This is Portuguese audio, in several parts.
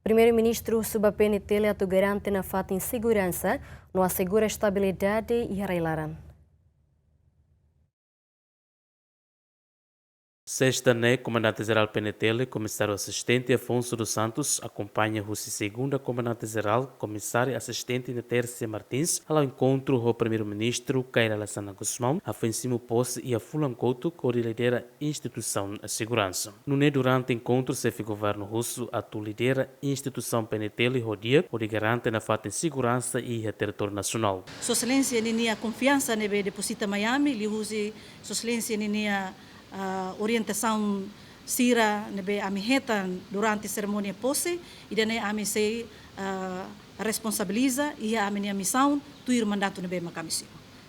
Primeiro-ministro suba PNT atu garante na fata insegurança, não assegura estabilidade e arrailaran. Sexta-né, comandante-geral PNTL, comissário assistente Afonso dos Santos, acompanha o segunda comandante-geral, comissário assistente Netércia Martins, ao encontro do primeiro-ministro Kaira Lassana Guzmão, a Fensimo Posse e a Fulan Couto, que lidera a instituição de segurança. No durante o encontro, chefe governo russo, atu lidera a instituição PNTL rodia, o garante na fata de segurança e a território nacional. Sua excelência ninia confiança nebe deposita Miami, li usi sua excelência ninia orientação sira nebe amihetan durante a cerimônia posse e dane ami se responsabiliza e a minha missão tuir mandato nebe makamisi.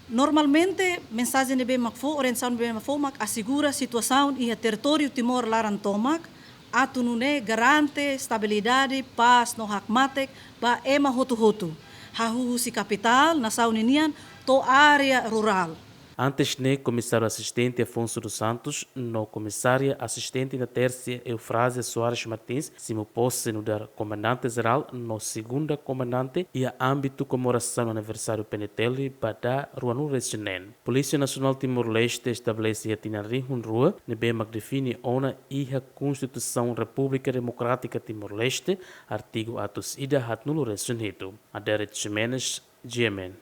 Normalmente mensagem nebe makfo orientação nebe makfo mak assegura situação e a território Timor Laran tomak atunune garante estabilidade paz no hakmatek ba ema hotu hahusi capital nação ninian to área rural. Antes, comissário assistente Afonso dos Santos, no comissária assistente da Tércia Eufrásia Soares Martins, se me posse no dar comandante-geral, no segunda comandante e a âmbito comemoração do aniversário PNTL para Ruanu Resinen. Polícia Nacional Timor-Leste estabelece a Tinari Rua, nebema define ona e a Constituição República Democrática Timor-Leste, artigo atos ida hat nulo resunido. Aderet Jimenez, GMN.